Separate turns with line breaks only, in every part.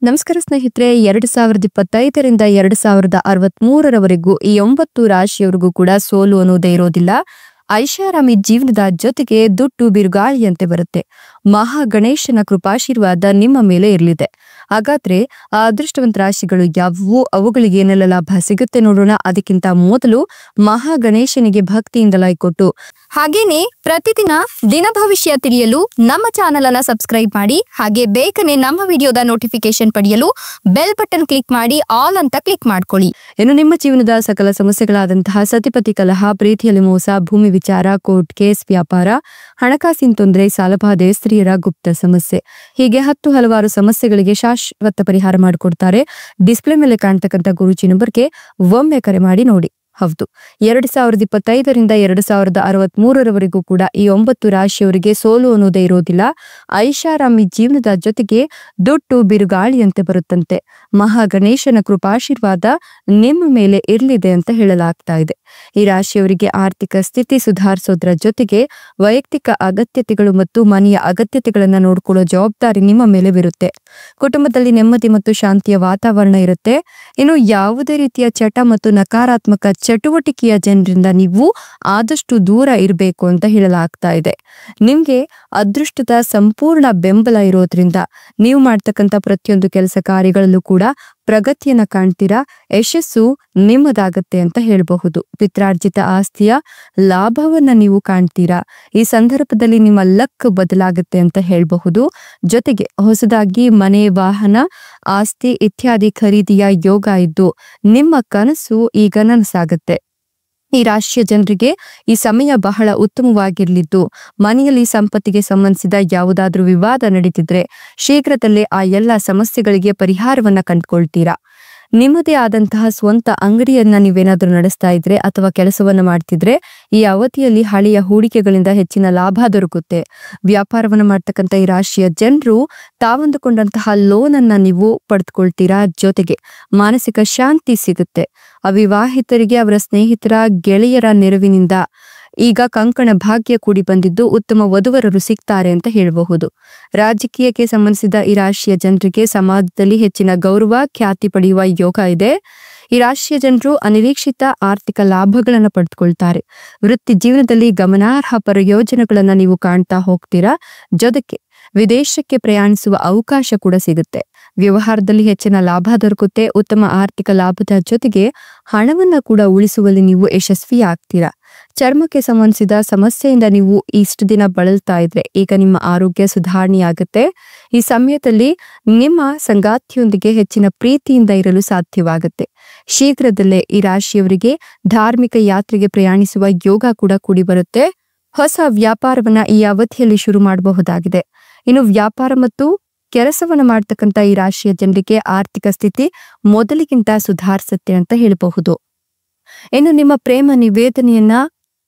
ನಮಸ್ಕಾರ ಸ್ನೇಹಿತರೆ, 2025ರಿಂದ 2063ರವರೆಗೂ ಈ 9 ರಾಶಿಯವರಿಗೂ ಕೂಡ ಸೋಲು ಅನ್ನೋದೇ ಇರೋದಿಲ್ಲ. ಐಷಾರಾಮಿ ಜೀವನದ ಜೊತೆಗೆ ದುಡ್ಡು ಬಿರುಗಾಳಿಯಂತೆ ಬರುತ್ತೆ. ಮಹಾ ಗಣೇಶನ ಕೃಪಾಶೀರ್ವಾದ ನಿಮ್ಮ ಮೇಲೆ ಇರಲಿದೆ. ಹಾಗಾದ್ರೆ ಆ ಅದೃಷ್ಟವಂತ ರಾಶಿಗಳು ಯಾವುವು, ಅವುಗಳಿಗೆ ಏನೆಲ್ಲ ಲಾಭ ಸಿಗುತ್ತೆ ನೋಡೋಣ. ಅದಕ್ಕಿಂತ ಮೊದಲು ಮಹಾ ಗಣೇಶನಿಗೆ ಭಕ್ತಿಯಿಂದ ಲೈಕ್ ಕೊಟ್ಟು ಹಾಗೇನೆ ಪ್ರತಿದಿನ ದಿನ ಭವಿಷ್ಯ ತಿಳಿಯಲು ನಮ್ಮ ಚಾನೆಲ್ ಅನ್ನ ಸಬ್ಸ್ಕ್ರೈಬ್ ಮಾಡಿ. ಹಾಗೆ ಬೇಗನೆ ನಮ್ಮ ವಿಡಿಯೋದ ನೋಟಿಫಿಕೇಶನ್ ಪಡೆಯಲು ಬೆಲ್ ಬಟನ್ ಕ್ಲಿಕ್ ಮಾಡಿ ಆಲ್ ಅಂತ ಕ್ಲಿಕ್ ಮಾಡ್ಕೊಳ್ಳಿ. ಇನ್ನು ನಿಮ್ಮ ಜೀವನದ ಸಕಲ ಸಮಸ್ಯೆಗಳಾದಂತಹ ಸತಿಪತಿ ಕಲಹ, ಪ್ರೀತಿಯಲ್ಲಿ ಮೋಸ, ಭೂಮಿ ವಿಚಾರ, ಕೋರ್ಟ್ ಕೇಸ್, ವ್ಯಾಪಾರ, ಹಣಕಾಸಿನ ತೊಂದರೆ, ಸಾಲಬಾಧೆ, ಸ್ತ್ರೀಯರ ಗುಪ್ತ ಸಮಸ್ಯೆ, ಹೀಗೆ ಹಲವಾರು ಸಮಸ್ಯೆಗಳಿಗೆ ಶಾಶ್ವತ ಪರಿಹಾರ ಮಾಡಿಕೊಡ್ತಾರೆ. ಡಿಸ್ಪ್ಲೇ ಮೇಲೆ ಕಾಣ್ತಕ್ಕಂಥ ಗುರೂಜಿ ನಂಬರ್ಗೆ ಒಮ್ಮೆ ಕರೆ ಮಾಡಿ ನೋಡಿ. ಹೌದು, 2025ರಿಂದ 2063ರವರೆಗೂ ಕೂಡ ಈ 9 ರಾಶಿಯವರಿಗೆ ಸೋಲು ಅನ್ನೋದೇ ಇರೋದಿಲ್ಲ. ಐಷಾರಾಮಿ ಜೀವನದ ಜೊತೆಗೆ ದುಡ್ಡು ಬಿರುಗಾಳಿಯಂತೆ ಬರುತ್ತಂತೆ. ಮಹಾ ಗಣೇಶನ ಕೃಪಾಶೀರ್ವಾದ ನಿಮ್ಮ ಮೇಲೆ ಇರಲಿದೆ ಅಂತ ಹೇಳಲಾಗ್ತಾ ಇದೆ. ಈ ರಾಶಿಯವರಿಗೆ ಆರ್ಥಿಕ ಸ್ಥಿತಿ ಸುಧಾರಿಸೋದ್ರ ಜೊತೆಗೆ ವೈಯಕ್ತಿಕ ಅಗತ್ಯತೆಗಳು ಮತ್ತು ಮನೆಯ ಅಗತ್ಯತೆಗಳನ್ನ ನೋಡ್ಕೊಳ್ಳೋ ಜವಾಬ್ದಾರಿ ನಿಮ್ಮ ಮೇಲೆ ಬರುತ್ತೆ. ಕುಟುಂಬದಲ್ಲಿ ನೆಮ್ಮದಿ ಮತ್ತು ಶಾಂತಿಯ ವಾತಾವರಣ ಇರುತ್ತೆ. ಇನ್ನು ಯಾವುದೇ ರೀತಿಯ ಚಟ ಮತ್ತು ನಕಾರಾತ್ಮಕ ಚಟುವಟಿಕೆಯ ಜನರಿಂದ ನೀವು ಆದಷ್ಟು ದೂರ ಇರಬೇಕು ಅಂತ ಹೇಳಲಾಗ್ತಾ ಇದೆ. ನಿಮ್ಗೆ ಅದೃಷ್ಟದ ಸಂಪೂರ್ಣ ಬೆಂಬಲ ಇರೋದ್ರಿಂದ ನೀವು ಮಾಡ್ತಕ್ಕಂಥ ಪ್ರತಿಯೊಂದು ಕೆಲಸ ಕಾರ್ಯಗಳಲ್ಲೂ ಕೂಡ ಪ್ರಗತಿಯನ್ನ ಕಾಣ್ತೀರಾ. ಯಶಸ್ಸು ನಿಮ್ಮದಾಗತ್ತೆ ಅಂತ ಹೇಳಬಹುದು. ಪಿತ್ರಾರ್ಜಿತ ಆಸ್ತಿಯ ಲಾಭವನ್ನ ನೀವು ಕಾಣ್ತೀರಾ. ಈ ಸಂದರ್ಭದಲ್ಲಿ ನಿಮ್ಮ ಲಕ್ ಬದಲಾಗುತ್ತೆ ಅಂತ ಹೇಳಬಹುದು. ಜೊತೆಗೆ ಹೊಸದಾಗಿ ಮನೆ, ವಾಹನ, ಆಸ್ತಿ ಇತ್ಯಾದಿ ಖರೀದಿಯ ಯೋಗ ಇದ್ದು ನಿಮ್ಮ ಕನಸು ಈಗ ನನಸಾಗುತ್ತೆ. ಈ ರಾಶಿಯ ಜನರಿಗೆ ಈ ಸಮಯ ಬಹಳ ಉತ್ತಮವಾಗಿರ್ಲಿದ್ದು, ಮನೆಯಲ್ಲಿ ಸಂಪತ್ತಿಗೆ ಸಂಬಂಧಿಸಿದ ಯಾವುದಾದ್ರೂ ವಿವಾದ ನಡೀತಿದ್ರೆ ಶೀಘ್ರದಲ್ಲೇ ಆ ಎಲ್ಲ ಸಮಸ್ಯೆಗಳಿಗೆ ಪರಿಹಾರವನ್ನ ಕಂಡುಕೊಳ್ತೀರಾ. ನಿಮ್ಮದೇ ಆದಂತಹ ಸ್ವಂತ ಅಂಗಡಿಯನ್ನ ನೀವೇನಾದ್ರೂ ನಡೆಸ್ತಾ ಇದ್ರೆ ಅಥವಾ ಕೆಲಸವನ್ನ ಮಾಡ್ತಿದ್ರೆ ಈ ಅವಧಿಯಲ್ಲಿ ಹಳೆಯ ಹೂಡಿಕೆಗಳಿಂದ ಹೆಚ್ಚಿನ ಲಾಭ ದೊರಕುತ್ತೆ. ವ್ಯಾಪಾರವನ್ನ ಮಾಡ್ತಕ್ಕಂಥ ಈ ರಾಶಿಯ ಜನರು ತಾವಂದುಕೊಂಡಂತಹ ಲೋನ್ ಅನ್ನ ನೀವು ಪಡೆದುಕೊಳ್ತೀರಾ. ಜೊತೆಗೆ ಮಾನಸಿಕ ಶಾಂತಿ ಸಿಗುತ್ತೆ. ಅವಿವಾಹಿತರಿಗೆ ಅವರ ಸ್ನೇಹಿತರ, ಗೆಳೆಯರ ನೆರವಿನಿಂದ ಈಗ ಕಂಕಣ ಭಾಗ್ಯ ಕೂಡಿ ಬಂದಿದ್ದು ಉತ್ತಮ ವಧುವರರು ಸಿಗ್ತಾರೆ ಅಂತ ಹೇಳಬಹುದು. ರಾಜಕೀಯಕ್ಕೆ ಸಂಬಂಧಿಸಿದ ಈ ರಾಶಿಯ ಜನರಿಗೆ ಸಮಾಜದಲ್ಲಿ ಹೆಚ್ಚಿನ ಗೌರವ, ಖ್ಯಾತಿ ಪಡೆಯುವ ಯೋಗ ಇದೆ. ಈ ರಾಶಿಯ ಜನರು ಅನಿರೀಕ್ಷಿತ ಆರ್ಥಿಕ ಲಾಭಗಳನ್ನ ಪಡೆದುಕೊಳ್ತಾರೆ. ವೃತ್ತಿ ಜೀವನದಲ್ಲಿ ಗಮನಾರ್ಹ ಪ್ರಯೋಜನಗಳನ್ನ ನೀವು ಕಾಣ್ತಾ ಹೋಗ್ತೀರಾ. ಜೊತೆಗೆ ವಿದೇಶಕ್ಕೆ ಪ್ರಯಾಣಿಸುವ ಅವಕಾಶ ಕೂಡ ಸಿಗುತ್ತೆ. ವ್ಯವಹಾರದಲ್ಲಿ ಹೆಚ್ಚಿನ ಲಾಭ ದೊರಕುತ್ತೆ. ಉತ್ತಮ ಆರ್ಥಿಕ ಲಾಭದ ಜೊತೆಗೆ ಹಣವನ್ನ ಕೂಡ ಉಳಿಸುವಲ್ಲಿ ನೀವು ಯಶಸ್ವಿ ಆಗ್ತೀರಾ. ಚರ್ಮಕ್ಕೆ ಸಂಬಂಧಿಸಿದ ಸಮಸ್ಯೆಯಿಂದ ನೀವು ಇಷ್ಟು ದಿನ ಬಳಲ್ತಾ ಇದ್ರೆ ಈಗ ನಿಮ್ಮ ಆರೋಗ್ಯ ಸುಧಾರಣೆಯಾಗುತ್ತೆ. ಈ ಸಮಯದಲ್ಲಿ ನಿಮ್ಮ ಸಂಗಾತಿಯೊಂದಿಗೆ ಹೆಚ್ಚಿನ ಪ್ರೀತಿಯಿಂದ ಇರಲು ಸಾಧ್ಯವಾಗುತ್ತೆ. ಶೀಘ್ರದಲ್ಲೇ ಈ ರಾಶಿಯವರಿಗೆ ಧಾರ್ಮಿಕ ಯಾತ್ರೆಗೆ ಪ್ರಯಾಣಿಸುವ ಯೋಗ ಕೂಡ ಕೂಡಿ ಬರುತ್ತೆ. ಹೊಸ ವ್ಯಾಪಾರವನ್ನ ಈ ಅವಧಿಯಲ್ಲಿ ಶುರು ಮಾಡಬಹುದಾಗಿದೆ. ಇನ್ನು ವ್ಯಾಪಾರ ಮತ್ತು ಕೆಲಸವನ್ನ ಮಾಡ್ತಕ್ಕಂಥ ಈ ರಾಶಿಯ ಜನರಿಗೆ ಆರ್ಥಿಕ ಸ್ಥಿತಿ ಮೊದಲಿಗಿಂತ ಸುಧಾರಿಸುತ್ತೆ ಅಂತ ಹೇಳಬಹುದು. ಇನ್ನು ನಿಮ್ಮ ಪ್ರೇಮ ನಿವೇದನೆಯನ್ನ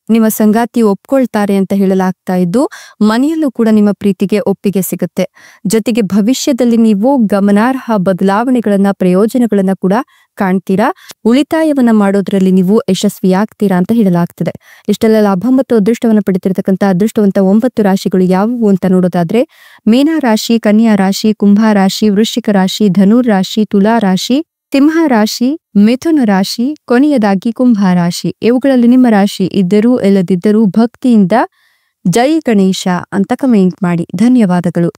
ನಿಮ್ಮ ಸಂಗಾತಿ ಒಪ್ಕೊಳ್ತಾರೆ ಅಂತ ಹೇಳಲಾಗ್ತಾ ಇದ್ದು ಮನೆಯಲ್ಲೂ ಕೂಡ ನಿಮ್ಮ ಪ್ರೀತಿಗೆ ಒಪ್ಪಿಗೆ ಸಿಗುತ್ತೆ. ಜೊತೆಗೆ ಭವಿಷ್ಯದಲ್ಲಿ ನೀವು ಗಮನಾರ್ಹ ಬದಲಾವಣೆಗಳನ್ನ, ಪ್ರಯೋಜನಗಳನ್ನ ಕೂಡ ಕಾಣ್ತೀರಾ. ಉಳಿತಾಯವನ್ನ ಮಾಡೋದ್ರಲ್ಲಿ ನೀವು ಯಶಸ್ವಿಯಾಗ್ತೀರಾ ಅಂತ ಹೇಳಲಾಗ್ತದೆ. ಇಷ್ಟೆಲ್ಲ ಲಾಭ ಮತ್ತು ಅದೃಷ್ಟವನ್ನ ಪಡೆದಿರತಕ್ಕಂಥ ಅದೃಷ್ಟವಂತ 9 ರಾಶಿಗಳು ಯಾವುವು ಅಂತ ನೋಡೋದಾದ್ರೆ ಮೀನ ರಾಶಿ, ಕನ್ಯಾ ರಾಶಿ, ಕುಂಭ ರಾಶಿ, ವೃಶ್ಚಿಕ ರಾಶಿ, ಧನುರ್ ರಾಶಿ, ತುಲಾ ರಾಶಿ, ಸಿಂಹ ರಾಶಿ, ಮಿಥುನ ರಾಶಿ, ಕೊನೆಯದಾಗಿ ಕುಂಭ ರಾಶಿ. ಇವುಗಳಲ್ಲಿ ನಿಮ್ಮ ರಾಶಿ ಇದ್ದರೂ ಇಲ್ಲದಿದ್ದರೂ ಭಕ್ತಿಯಿಂದ ಜೈ ಗಣೇಶ ಅಂತ ಕಮೆಂಟ್ ಮಾಡಿ. ಧನ್ಯವಾದಗಳು.